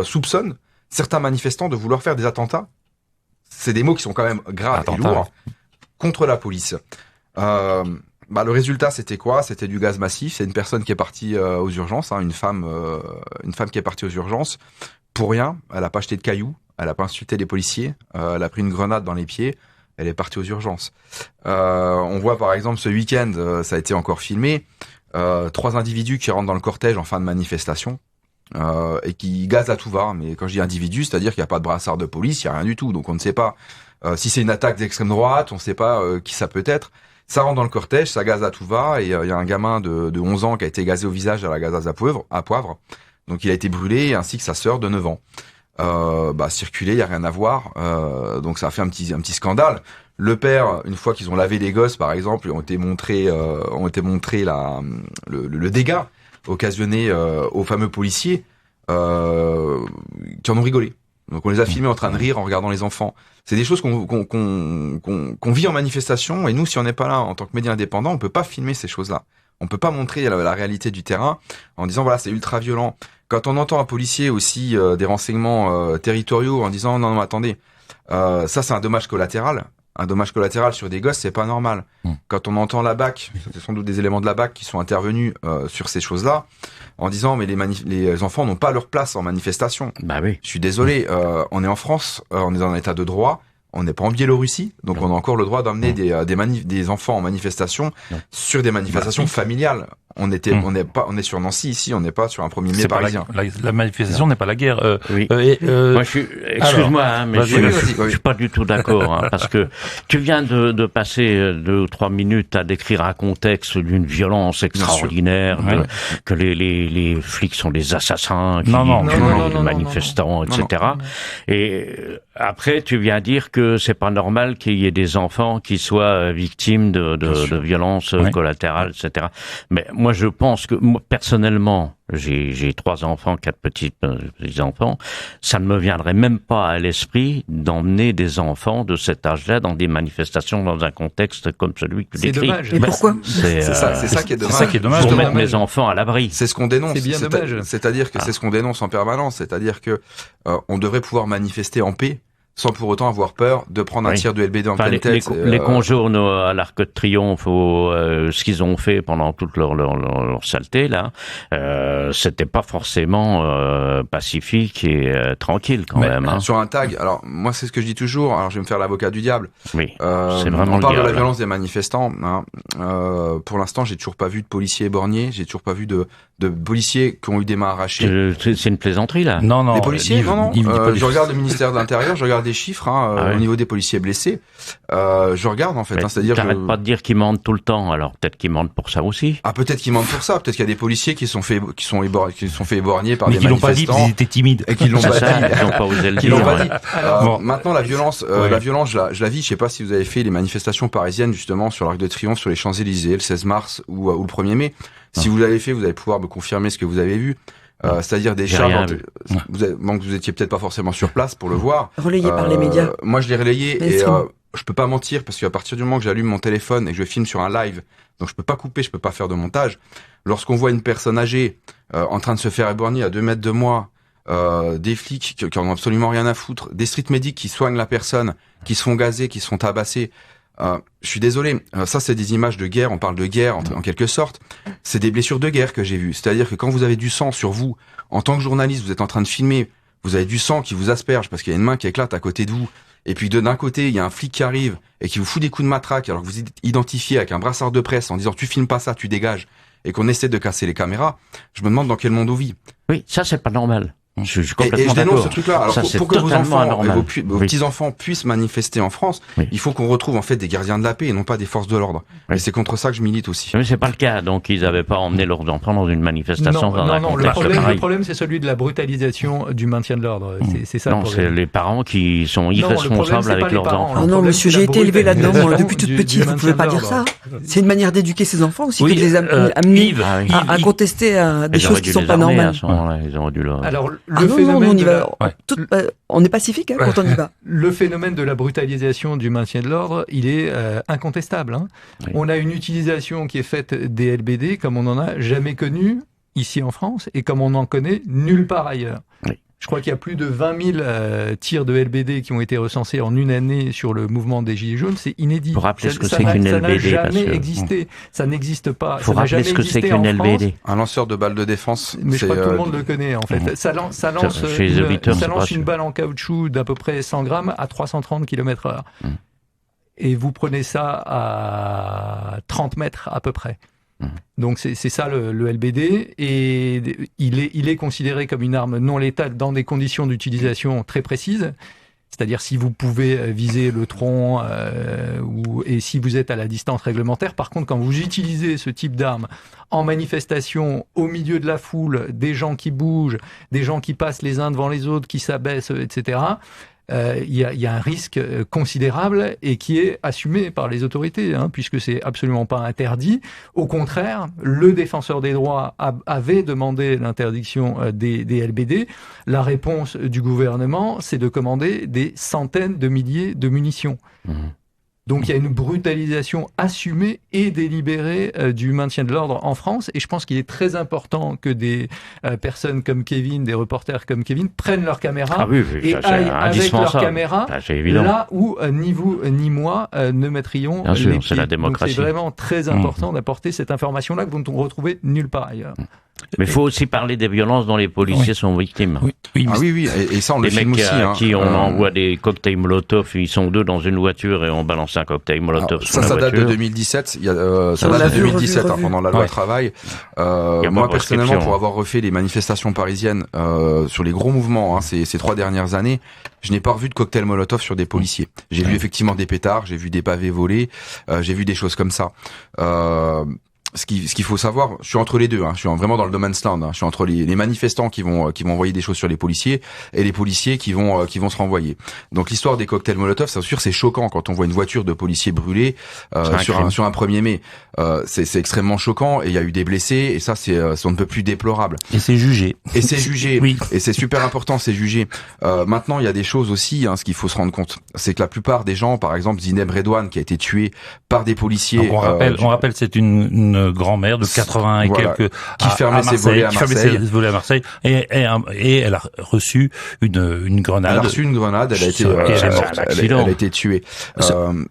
soupçonne certains manifestants de vouloir faire des attentats. C'est des mots qui sont quand même graves et lourds contre la police. le résultat, c'était quoi? C'était du gaz massif. C'est une personne qui est partie aux urgences, une femme qui est partie aux urgences pour rien. Elle a pas acheté de cailloux, elle a pas insulté les policiers, elle a pris une grenade dans les pieds. Elle est partie aux urgences. On voit par exemple ce week-end, ça a été encore filmé, 3 individus qui rentrent dans le cortège en fin de manifestation et qui gazent à tout va. Mais quand je dis individus, c'est-à-dire qu'il n'y a pas de brassard de police, il n'y a rien du tout. Donc on ne sait pas si c'est une attaque d'extrême droite, on ne sait pas qui ça peut être. Ça rentre dans le cortège, ça gaze à tout va, et il y a un gamin de 11 ans qui a été gazé au visage à la gazeuse à poivre. Donc il a été brûlé, ainsi que sa sœur de 9 ans. Circuler, il y a rien à voir. Donc ça a fait un petit scandale. Le père, une fois qu'ils ont lavé les gosses, par exemple, ont été montrés le dégât occasionné aux fameux policiers qui en ont rigolé. Donc on les a filmés en train de rire en regardant les enfants. C'est des choses qu'on vit en manifestation, et nous, si on n'est pas là en tant que média indépendant, on peut pas filmer ces choses-là. On peut pas montrer la réalité du terrain en disant voilà, c'est ultra violent. Quand on entend un policier aussi des renseignements territoriaux en disant non attendez, ça c'est un dommage collatéral. Un dommage collatéral sur des gosses, c'est pas normal. Quand on entend la BAC, c'est sans doute des éléments de la BAC qui sont intervenus sur ces choses-là, en disant mais les enfants n'ont pas leur place en manifestation. Bah oui. Je suis désolé, on est en France, on est dans un état de droit. On n'est pas en Biélorussie, donc on a encore le droit d'emmener des enfants en manifestation sur des manifestations familiales. On est sur Nancy ici, on n'est pas sur un 1er mai parisien. La manifestation n'est pas la guerre. Oui. Moi, excuse-moi, mais je suis pas du tout d'accord, parce que tu viens de passer 2 ou 3 minutes à décrire un contexte d'une violence extraordinaire, que les flics sont des assassins, qui les manifestants, etc. Et après, tu viens dire que c'est pas normal qu'il y ait des enfants qui soient victimes de violences collatérales, etc. Mais moi, je pense que, personnellement, j'ai 3 enfants, 4 petits enfants. Ça ne me viendrait même pas à l'esprit d'emmener des enfants de cet âge-là dans des manifestations dans un contexte comme celui que tu décris. C'est dommage. Mais pourquoi? C'est ça qui est dommage. C'est ça qui est dommage. Pour mettre mes enfants à l'abri. C'est ce qu'on dénonce. C'est bien dommage. C'est-à-dire que c'est ce qu'on dénonce en permanence. C'est-à-dire que on devrait pouvoir manifester en paix, sans pour autant avoir peur de prendre un tir de LBD en pleine tête. Les conjournes à l'Arc de Triomphe, ce qu'ils ont fait pendant toute leur saleté, là, c'était pas forcément pacifique et tranquille quand même. Hein. Sur un tag, alors moi c'est ce que je dis toujours, alors je vais me faire l'avocat du diable. Oui, c'est vraiment on parle le de la diable. violence des manifestants. Pour l'instant, j'ai toujours pas vu de policiers éborgnés, j'ai toujours pas vu de policiers qui ont eu des mains arrachées. C'est une plaisanterie, là. Non. Les policiers, non. Yves, je regarde le ministère de l'Intérieur, je regarde des chiffres au niveau des policiers blessés. Je regarde en fait, c'est-à-dire. T'arrêtes pas de dire qu'ils mentent tout le temps, alors peut-être qu'ils mentent pour ça aussi. Ah, peut-être qu'ils mentent pour ça. Peut-être qu'il y a des policiers qui sont fait éborgner par mais des qui l'ont pas dit, manifestants. parce qu'ils étaient timides. Et qui l'ont pas dit. Ils n'ont pas osé le Qui l'ont dire. pas Ouais. dit. Maintenant, la violence, je la vis. Je sais pas si vous avez fait les manifestations parisiennes justement sur l'Arc de Triomphe, sur les Champs-Élysées, le 16 mars ou le 1er mai. Si vous l'avez fait, vous allez pouvoir me confirmer ce que vous avez vu. C'est-à-dire des chars. Vous étiez peut-être pas forcément sur place pour le voir. Relayé par les médias. Moi, je l'ai relayé et Mainstream. je peux pas mentir parce qu'à partir du moment que j'allume mon téléphone et que je filme sur un live, donc je peux pas couper, je peux pas faire de montage. Lorsqu'on voit une personne âgée en train de se faire éborgner à 2 mètres de moi, des flics qui en ont absolument rien à foutre, des street medics qui soignent la personne, qui se font gazer, qui se font tabasser. Je suis désolé, ça c'est des images de guerre, on parle de guerre en quelque sorte, c'est des blessures de guerre que j'ai vues, c'est-à-dire que quand vous avez du sang sur vous, en tant que journaliste, vous êtes en train de filmer, vous avez du sang qui vous asperge parce qu'il y a une main qui éclate à côté de vous, et puis d'un côté il y a un flic qui arrive et qui vous fout des coups de matraque alors que vous êtes identifié avec un brassard de presse en disant tu filmes pas ça, tu dégages, et qu'on essaie de casser les caméras, je me demande dans quel monde on vit. Oui, ça c'est pas normal. Je suis complètement et je dénonce d'accord. ce truc-là. Alors, pour que vos enfants et vos petits-enfants puissent manifester en France, il faut qu'on retrouve en fait des gardiens de la paix et non pas des forces de l'ordre. Et c'est contre ça que je milite aussi. Mais c'est pas le cas, donc ils n'avaient pas emmené leurs enfants dans une manifestation dans un contexte pareil. Le problème, c'est celui de la brutalisation du maintien de l'ordre. C'est ça. Non, c'est les parents qui sont irresponsables avec leurs enfants. Ah non, monsieur, j'ai été élevé là-dedans, moi, depuis toute petite. Vous pouvez pas dire ça. C'est une manière d'éduquer ses enfants aussi, que de les amener à contester des choses qui sont pas normales. Ils auraient dû le... Alors, le phénomène on est pacifique quand on y va. Le phénomène de la brutalisation du maintien de l'ordre, il est incontestable. Oui. On a une utilisation qui est faite des LBD comme on n'en a jamais connu ici en France et comme on n'en connaît nulle part ailleurs. Oui. Je crois qu'il y a plus de 20 000 tirs de LBD qui ont été recensés en une année sur le mouvement des Gilets jaunes. C'est inédit. Pour rappeler ce que c'est qu'une LBD. Ça n'a jamais existé. Ça n'existe pas. Faut rappeler ce que c'est qu'une LBD. Un lanceur de balles de défense. Mais je crois que tout le monde le connaît, en fait. Ça lance une balle en caoutchouc d'à peu près 100 grammes à 330 km/h. Et vous prenez ça à 30 mètres à peu près. Donc c'est ça le LBD, et il est considéré comme une arme non létale dans des conditions d'utilisation très précises. C'est-à-dire si vous pouvez viser le tronc et si vous êtes à la distance réglementaire. Par contre, quand vous utilisez ce type d'arme en manifestation, au milieu de la foule, des gens qui bougent, des gens qui passent les uns devant les autres, qui s'abaissent, etc., il y a un risque considérable et qui est assumé par les autorités, puisque c'est absolument pas interdit. Au contraire, le défenseur des droits avait demandé l'interdiction des LBD. La réponse du gouvernement, c'est de commander des centaines de milliers de munitions. Donc il y a une brutalisation assumée et délibérée du maintien de l'ordre en France, et je pense qu'il est très important que des personnes comme Kevin, des reporters comme Kevin, prennent leur caméra et aillent avec leur caméra là où ni vous ni moi ne mettrions les pieds. C'est la démocratie. Donc c'est vraiment très important d'apporter cette information-là que vous ne retrouvez nulle part ailleurs. Mais il faut aussi parler des violences dont les policiers sont victimes. Oui, et ça on le filme aussi. Les mecs à qui on envoie des cocktails Molotov, ils sont deux dans une voiture et on balance un cocktail Molotov sur la voiture. Ça date de 2017. Ça date de 2017 pendant la loi travail. Moi personnellement, pour avoir refait les manifestations parisiennes sur les gros mouvements ces 3 dernières années, je n'ai pas revu de cocktail Molotov sur des policiers. J'ai vu effectivement des pétards, j'ai vu des pavés volés, j'ai vu des choses comme ça. Ce qu'il faut savoir, je suis entre les deux, je suis vraiment dans le no man's land, je suis entre les manifestants qui vont envoyer des choses sur les policiers et les policiers qui vont se renvoyer. Donc l'histoire des cocktails Molotov, c'est sûr, c'est choquant quand on voit une voiture de policiers brûlée sur un 1er mai. C'est extrêmement choquant, et il y a eu des blessés, et ça on ne peut plus déplorable. Et c'est jugé. Oui. Et c'est super important, c'est jugé. Maintenant, il y a des choses aussi, ce qu'il faut se rendre compte, c'est que la plupart des gens, par exemple Zineb Redouane, qui a été tué par des policiers. Donc on rappelle, c'est une grand-mère de 80 et quelques qui fermait ses volets à Marseille, et elle a reçu une grenade. Elle a reçu une grenade, elle a été tuée.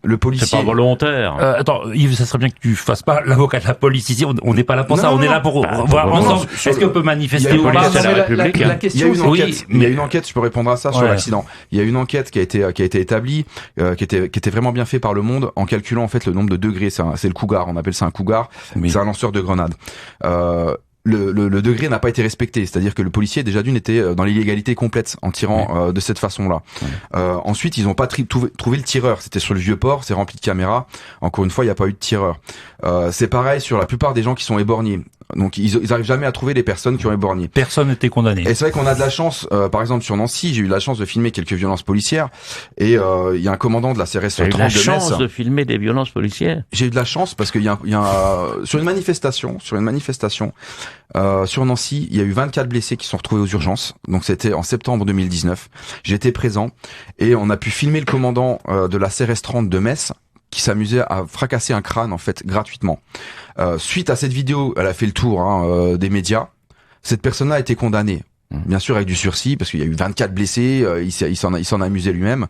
Le policier. C'est pas volontaire. Attends, Yves, ça serait bien que tu fasses pas l'avocat de la police ici. On n'est pas là pour ça. On est là pour voir ensemble. Est-ce qu'on peut manifester ou pas? La question, il y a une enquête. Je peux répondre à ça sur l'accident. Il y a une enquête qui a été établie, qui était vraiment bien fait par Le Monde, en calculant en fait le nombre de degrés. C'est le cougar. On appelle ça un cougar. C'est un lanceur de grenades. Le degré n'a pas été respecté, c'est-à-dire que le policier déjà d'une était dans l'illégalité complète en tirant de cette façon-là. Ensuite, ils n'ont pas trouvé le tireur. C'était sur le Vieux-Port, c'est rempli de caméras. Encore une fois, il n'y a pas eu de tireur. C'est pareil sur la plupart des gens qui sont éborgnés. Donc ils arrivent jamais à trouver les personnes qui ont éborgné. Personne n'était condamné. Et c'est vrai qu'on a de la chance. Par exemple sur Nancy, j'ai eu la chance de filmer quelques violences policières. Et il y a un commandant de la CRS 30 de Metz. J'ai eu la chance de filmer des violences policières. J'ai eu de la chance parce qu'il y a sur une manifestation sur Nancy, il y a eu 24 blessés qui sont retrouvés aux urgences. Donc c'était en septembre 2019. J'étais présent et on a pu filmer le commandant de la CRS 30 de Metz, qui s'amusait à fracasser un crâne en fait gratuitement. Suite à cette vidéo, elle a fait le tour des médias. Cette personne-là a été condamnée, bien sûr avec du sursis, parce qu'il y a eu 24 blessés. Il s'en a amusé lui-même.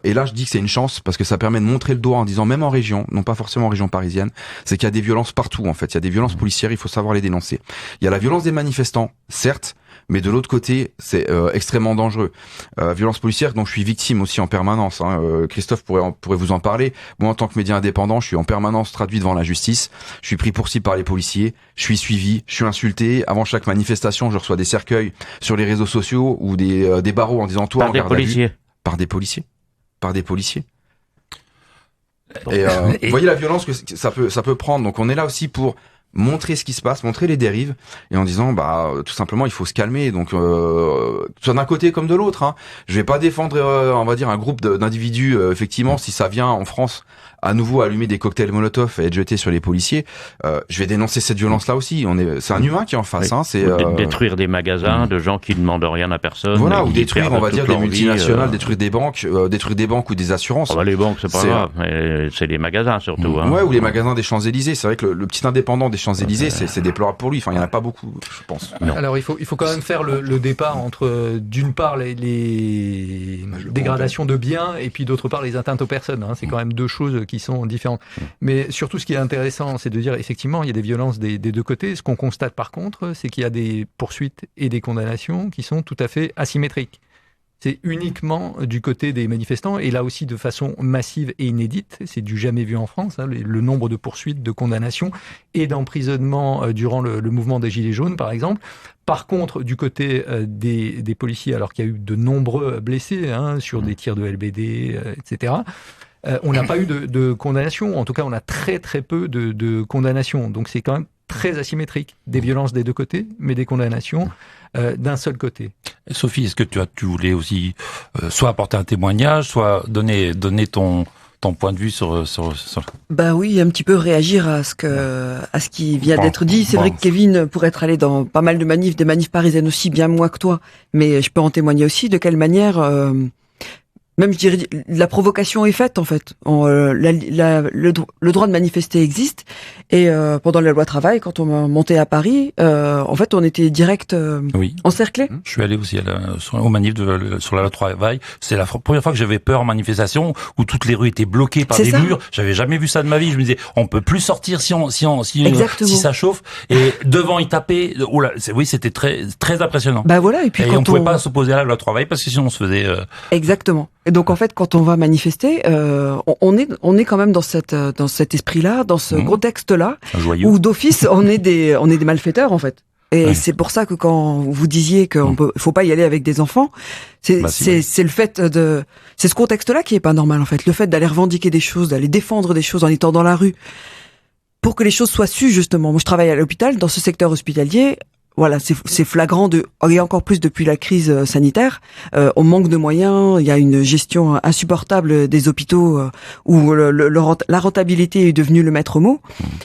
Et là, je dis que c'est une chance parce que ça permet de montrer le doigt en disant, même en région, non pas forcément en région parisienne, c'est qu'il y a des violences partout en fait. Il y a des violences policières, il faut savoir les dénoncer. Il y a la violence des manifestants, certes. Mais de l'autre côté, c'est extrêmement dangereux. Violence policière dont je suis victime aussi en permanence. Christophe pourrait vous en parler. Moi, en tant que média indépendant, je suis en permanence traduit devant la justice. Je suis pris pour cible par les policiers. Je suis suivi. Je suis insulté. Avant chaque manifestation, je reçois des cercueils sur les réseaux sociaux ou des barreaux en disant toi en garde à vue. Par des policiers. Et vous voyez la violence que ça peut prendre. Donc on est là aussi pour montrer ce qui se passe, montrer les dérives, et en disant tout simplement il faut se calmer. Donc soit d'un côté comme de l'autre. Je vais pas défendre on va dire un groupe d'individus effectivement si ça vient en France à nouveau allumer des cocktails Molotov et être jeté sur les policiers, je vais dénoncer cette violence-là aussi. C'est un humain qui est en face. Oui. C'est détruire des magasins de gens qui ne demandent rien à personne. Voilà, ou détruire, on va dire, des multinationales, détruire des banques ou des assurances. Les banques, c'est pas grave. C'est les magasins surtout. Ouais, ou les magasins des Champs-Élysées. C'est vrai que le petit indépendant des Champs-Élysées, c'est déplorable pour lui. Enfin, il y en a pas beaucoup, je pense. Non. Alors, il faut quand même faire le départ entre, d'une part, les dégradations de biens et puis d'autre part, les atteintes aux personnes. C'est quand même deux choses qui sont différentes. Mais surtout, ce qui est intéressant, c'est de dire, effectivement, il y a des violences des deux côtés. Ce qu'on constate, par contre, c'est qu'il y a des poursuites et des condamnations qui sont tout à fait asymétriques. C'est uniquement du côté des manifestants, et là aussi de façon massive et inédite. C'est du jamais vu en France, le nombre de poursuites, de condamnations et d'emprisonnements durant le mouvement des Gilets jaunes, par exemple. Par contre, du côté des policiers, alors qu'il y a eu de nombreux blessés sur des tirs de LBD, etc., on n'a pas eu de condamnation. En tout cas, on a très très peu de condamnations. Donc c'est quand même très asymétrique. Des violences des deux côtés, mais des condamnations d'un seul côté. Sophie, est-ce que tu voulais aussi soit apporter un témoignage, soit donner ton point de vue sur... Bah oui, un petit peu réagir à ce qui vient d'être dit. C'est vrai que Kevin, pour être allé dans pas mal de manifs, des manifs parisiennes aussi, bien moins que toi, mais je peux en témoigner aussi, de quelle manière... Même, je dirais, la provocation est faite, en fait. Le droit de manifester existe. Et pendant la loi travail, quand on montait à Paris, en fait, on était direct encerclés. Je suis allé aussi au manif sur la loi travail. C'est la première fois que j'avais peur en manifestation, où toutes les rues étaient bloquées par des murs. J'avais jamais vu ça de ma vie. Je me disais, on peut plus sortir si ça chauffe. Et devant, ils tapaient. C'était très, très impressionnant. Bah voilà. Et puis on pouvait pas s'opposer à la loi travail parce que sinon on se faisait... Exactement. Et donc en fait, quand on va manifester, on est quand même dans cet esprit-là, dans ce contexte-là, où d'office on est des malfaiteurs en fait. Et c'est pour ça que quand vous disiez qu'on faut pas y aller avec des enfants, c'est le fait c'est ce contexte-là qui est pas normal en fait. Le fait d'aller revendiquer des choses, d'aller défendre des choses en étant dans la rue, pour que les choses soient sues justement. Moi, je travaille à l'hôpital, dans ce secteur hospitalier. Voilà, c'est flagrant et encore plus depuis la crise sanitaire. On manque de moyens, il y a une gestion insupportable des hôpitaux où la rentabilité est devenue le maître mot.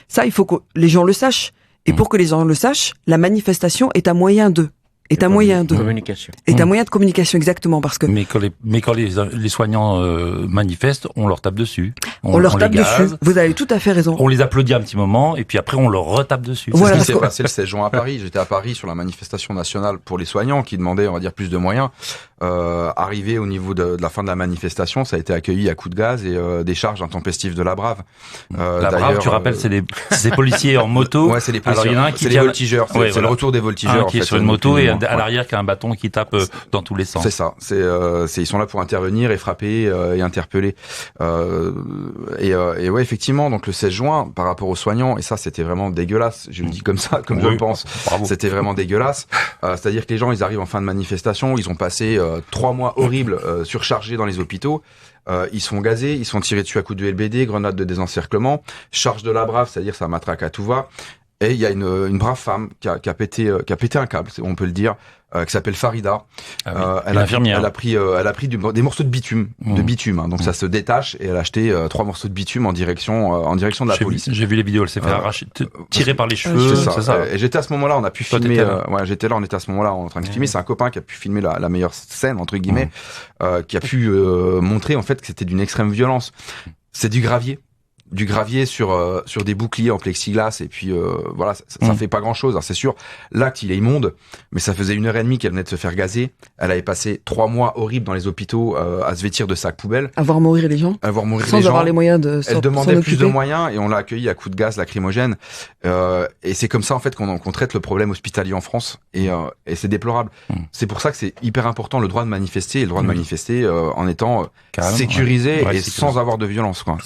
Ça, il faut que les gens le sachent. Et pour que les gens le sachent, la manifestation est un moyen de. Est un moyen de communication. Est un moyen de communication, exactement, parce que. Mais quand les soignants manifestent, on leur tape dessus. On leur tape dessus. Vous avez tout à fait raison. On les applaudit un petit moment et puis après on leur retape dessus. Voilà, c'est ce qui s'est passé le 16 juin à Paris. J'étais à Paris sur la manifestation nationale pour les soignants qui demandaient, on va dire, plus de moyens. Arrivé au niveau de la fin de la manifestation, ça a été accueilli à coups de gaz et des charges intempestives de la Brave. La Brave, tu rappelles, c'est des policiers en moto. Ouais, c'est les policiers. Alors, il y en a un qui c'est les voltigeurs. C'est le retour des voltigeurs. Qui est sur une moto et à l'arrière qui a un bâton qui tape dans tous les sens. C'est ça. Ils sont là pour intervenir et frapper et interpeller. Et ouais, effectivement, donc le 16 juin, par rapport aux soignants, et ça, c'était vraiment dégueulasse. Je le dis comme ça, comme je le pense. Bravo. C'était vraiment dégueulasse. C'est-à-dire que les gens, ils arrivent en fin de manifestation, ils ont passé 3 mois horribles, surchargés dans les hôpitaux. Ils sont gazés, ils sont tirés dessus à coups de LBD, grenades de désencerclement, charge de la Brave, c'est-à-dire ça matraque à tout va. Et il y a une brave femme qui a pété un câble, on peut le dire, qui s'appelle Farida. Elle a pris des morceaux de bitume, donc ça se détache et elle a acheté 3 morceaux de bitume en direction de la police. J'ai vu les vidéos, elle s'est fait arracher, tirer par les cheveux. C'est ça. Et j'étais à ce moment-là, on a pu filmer. J'étais là, on était à ce moment-là en train de filmer. C'est un copain qui a pu filmer la meilleure scène entre guillemets, qui a pu montrer en fait que c'était d'une extrême violence. C'est du gravier sur des boucliers en plexiglas et puis voilà, ça fait pas grand chose, c'est sûr. L'acte il est immonde, mais ça faisait 1h30 qu'elle venait de se faire gazer. Elle avait passé 3 mois horribles dans les hôpitaux à se vêtir de sacs poubelles, à voir mourir les gens, sans avoir les moyens de elle demandait plus de moyens et on l'a accueillie à coups de gaz lacrymogène et c'est comme ça en fait qu'on traite le problème hospitalier en France et c'est déplorable. C'est pour ça que c'est hyper important le droit de manifester et le droit de manifester en étant sécurisé et sans avoir de violence quoi.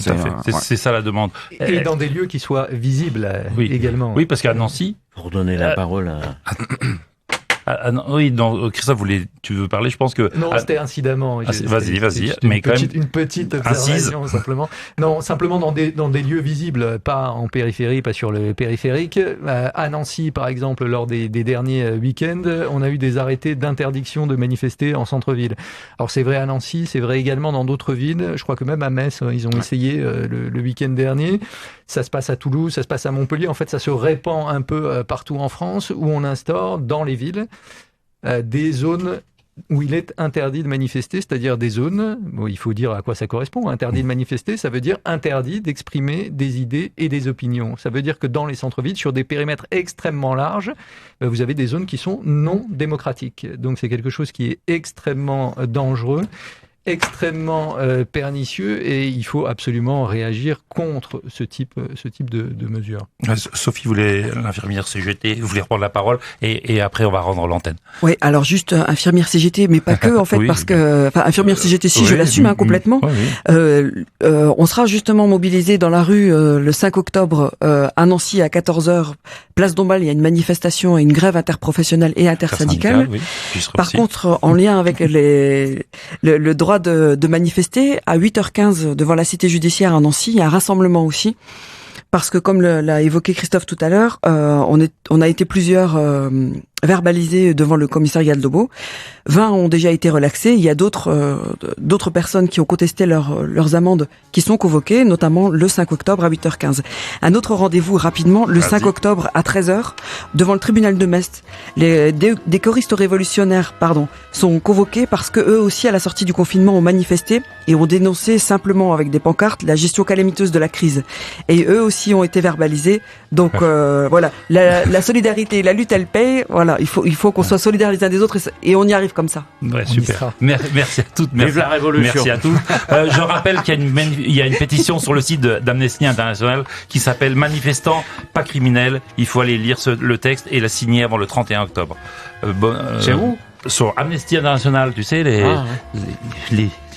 C'est ça la demande. Et dans des lieux qui soient visibles également. Oui, parce qu'à Nancy... Pour donner la parole à... Oui, Christophe, tu veux parler, je pense que... Non, c'était incidemment. Vas-y, mais quand même... Une petite observation, simplement. Non, simplement dans des lieux visibles, pas en périphérie, pas sur le périphérique. À Nancy, par exemple, lors des derniers week-ends, on a eu des arrêtés d'interdiction de manifester en centre-ville. Alors c'est vrai à Nancy, c'est vrai également dans d'autres villes. Je crois que même à Metz, ils ont essayé le week-end dernier. Ça se passe à Toulouse, ça se passe à Montpellier. En fait, ça se répand un peu partout en France, où on instaure dans les villes des zones où il est interdit de manifester, c'est-à-dire des zones, il faut dire à quoi ça correspond. Interdit de manifester, ça veut dire interdit d'exprimer des idées et des opinions. Ça veut dire que dans les centres-villes, sur des périmètres extrêmement larges, vous avez des zones qui sont non démocratiques. Donc c'est quelque chose qui est extrêmement dangereux, extrêmement pernicieux, et il faut absolument réagir contre ce type de mesures. Sophie l'infirmière CGT, voulait reprendre la parole, et après on va rendre l'antenne. Oui, alors juste infirmière CGT, mais pas que en fait, parce que infirmière CGT, je l'assume complètement. On sera justement mobilisé dans la rue le 5 octobre à Nancy à 14h, place Dombasle. Il y a une manifestation et une grève interprofessionnelle et intersyndicale. Par contre, en lien avec le droit de manifester, à 8h15 devant la cité judiciaire à Nancy, il y a un rassemblement aussi, parce que comme l'a évoqué Christophe tout à l'heure, on a été plusieurs verbalisés devant le commissariat de Lobo. 20 ont déjà été relaxés. Il y a d'autres personnes qui ont contesté leurs amendes qui sont convoquées, notamment le 5 octobre à 8h15. Un autre rendez-vous rapidement, le 5 octobre à 13h, devant le tribunal de Metz. Des choristes révolutionnaires, sont convoqués parce que eux aussi, à la sortie du confinement, ont manifesté et ont dénoncé simplement avec des pancartes la gestion calamiteuse de la crise. Et eux aussi ont été verbalisés. Donc voilà, la solidarité, la lutte, elle paye. Voilà, il faut qu'on soit solidaires les uns des autres et on y arrive comme ça. Ouais, super. Merci à toutes. Vive la révolution. Merci à tous. Je rappelle qu'il y a une pétition sur le site d'Amnesty International qui s'appelle Manifestants pas criminels. Il faut aller lire le texte et la signer avant le 31 octobre. C'est où? Sur Amnesty International, tu sais, les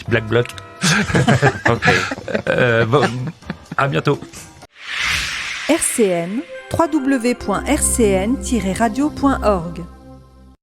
Black Blocs. Ok. À bientôt. RCN, www.rcn-radio.org